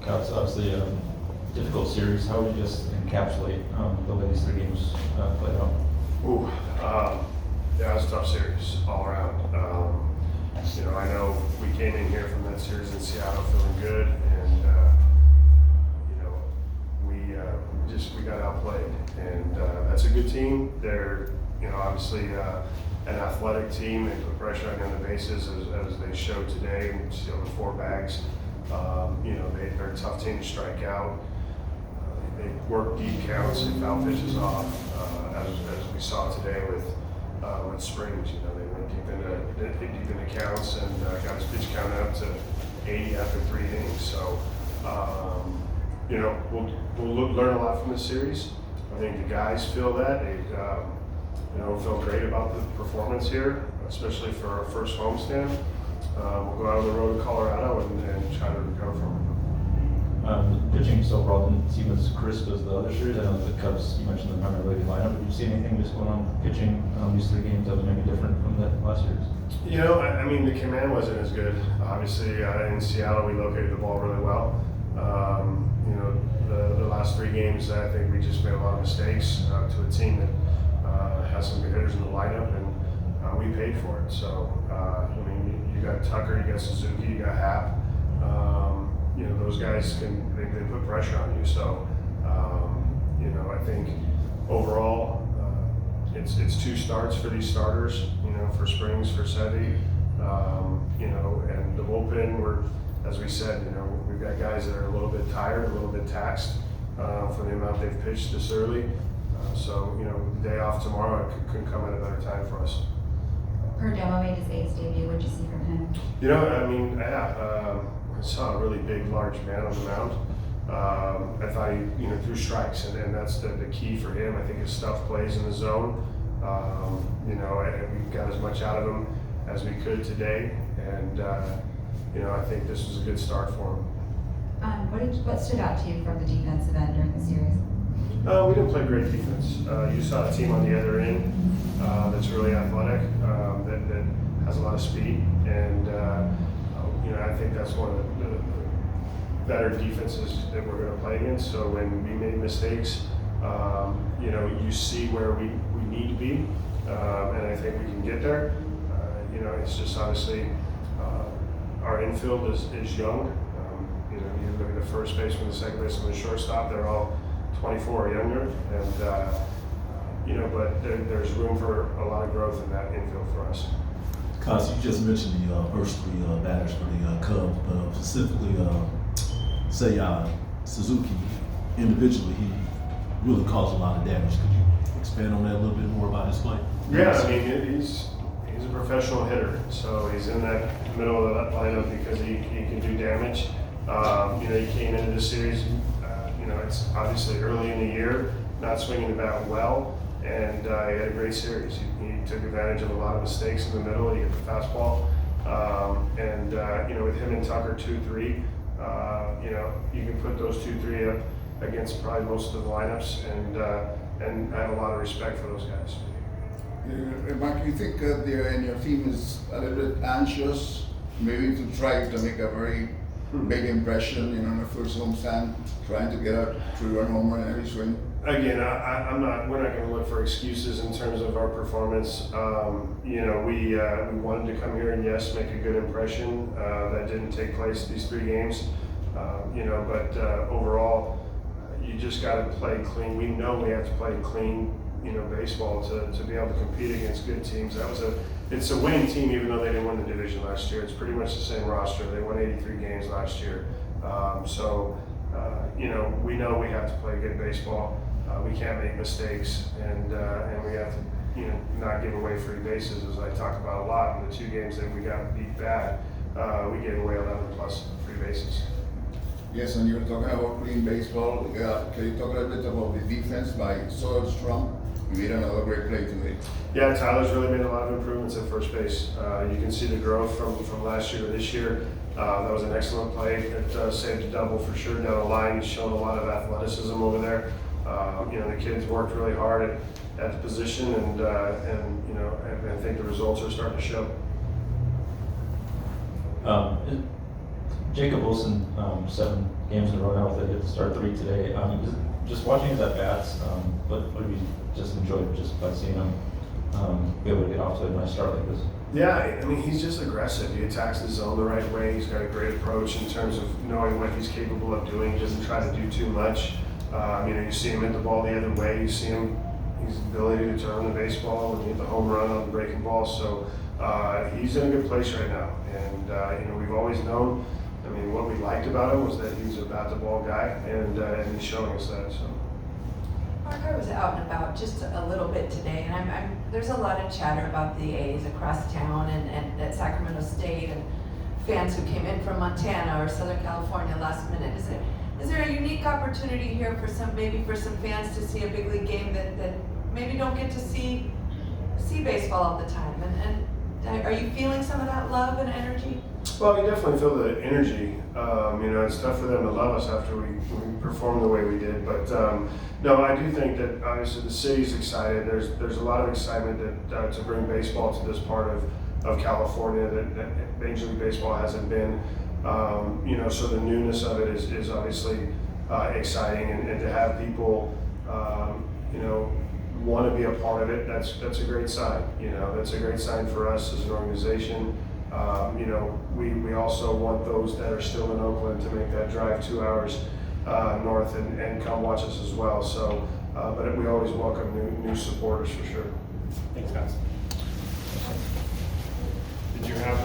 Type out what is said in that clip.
It's obviously a difficult series. How would you just encapsulate the way these three games played out? Ooh, yeah, it was a tough series all around. I know we came in here from that series in Seattle feeling good, and we got outplayed. And that's a good team. They're obviously an athletic team. They put pressure on the bases as they showed today, and the 4 bags. They're a tough team to strike out. They work deep counts, they foul pitches off, as we saw today with Springs. They went deep into counts and got his pitch count up to 80 after 3 innings. So, we'll learn a lot from this series. I think the guys feel that. They, feel great about the performance here, especially for our first homestand. We'll go out on the road to Colorado and try to recover from it. The pitching so far didn't seem as crisp as the other series. I know the Cubs, you mentioned the primary lineup. Did you see anything just going on pitching these 3 games that was maybe different from the last series? The command wasn't as good. Obviously, in Seattle, we located the ball really well. The last 3 games, I think we just made a lot of mistakes to a team that has some good hitters in the lineup, and we paid for it. So, you got Tucker, you got Suzuki, you got Hap. Those guys they put pressure on you. So, I think overall, it's 2 starts for these starters. For Springs, for Seiya, and the bullpen. As we said, we've got guys that are a little bit tired, a little bit taxed for the amount they've pitched this early. So, the day off tomorrow couldn't come at a better time for us. Perdomo made his A's debut. What did you see from him? I saw a really big, large man on the mound. I thought he, threw strikes, and that's the key for him. I think his stuff plays in the zone. We got as much out of him as we could today, and I think this was a good start for him. What stood out to you from the defensive end during the series? We didn't play great defense. You saw a team on the other end that's really athletic, that has a lot of speed, and I think that's one of the better defenses that we're going to play against. So when we made mistakes, you see where we need to be, and I think we can get there. It's just obviously our infield is young. You look at the first baseman, the second baseman, the shortstop, they're all 24 or younger, and but there's room for a lot of growth in that infield for us. Kotsay, you just mentioned the first 3 batters for the Cubs, but specifically Seiya Suzuki. Individually, he really caused a lot of damage. Could you expand on that a little bit more about his play? Yeah, he's a professional hitter, so he's in that middle of that lineup because he can do damage. He came into the series. It's obviously early in the year, not swinging the bat well, and he had a great series. He took advantage of a lot of mistakes in the middle. He hit the fastball, with him and Tucker 2-3, you can put those 2-3 up against probably most of the lineups, and I have a lot of respect for those guys. Mark, you think your team is a little bit anxious, maybe to try to make a very big impression, in the first homestand, trying to get a 3-run homer in every swing? Again, we're not going to look for excuses in terms of our performance. We wanted to come here and yes, make a good impression. That didn't take place these 3 games. But overall, you just got to play clean. We know we have to play clean, baseball to be able to compete against good teams. It's a winning team, even though they didn't win the division last year. It's pretty much the same roster. They won 83 games last year. We know we have to play good baseball. We can't make mistakes, and we have to, not give away free bases, as I talk about a lot. In the 2 games that we got beat bad, we gave away 11 plus free bases. Yes, and you were talking about clean baseball. Can you talk a little bit about the defense by Sawyer Strong? You made another great play today. Yeah, Tyler's really made a lot of improvements at first base. You can see the growth from last year to this year. That was an excellent play. It saved a double for sure down the line. He's shown a lot of athleticism over there. The kids worked really hard at the position, and I think the results are starting to show. Jacob Wilson, 7 games in a row now with a hit to start 3 today. Just watching his at bats, what have you just enjoyed just by seeing him be able to get off to a nice start like this? Yeah, I mean, he's just aggressive. He attacks the zone the right way. He's got a great approach in terms of knowing what he's capable of doing. He doesn't try to do too much. You see him hit the ball the other way. You see him, his ability to turn the baseball and hit the home run on the breaking ball. So he's in a good place right now. And we've always known. I mean, what we liked about him was that he was a bat-the-ball guy, and he's showing us that. So. Mark, I was out and about just a little bit today, and there's a lot of chatter about the A's across town and at Sacramento State, and fans who came in from Montana or Southern California last minute. Is there a unique opportunity here for some fans to see a big league game that maybe don't get to see baseball all the time? And are you feeling some of that love and energy? Well, we definitely feel the energy. It's tough for them to love us after we perform the way we did. But no, I do think that obviously the city's excited. There's a lot of excitement that to bring baseball to this part of California that Major League Baseball hasn't been. So the newness of it is obviously exciting, and to have people want to be a part of it, that's a great sign. That's a great sign for us as an organization. We also want those that are still in Oakland to make that drive 2 hours north and come watch us as well. So, but we always welcome new supporters for sure. Thanks, guys. Did you have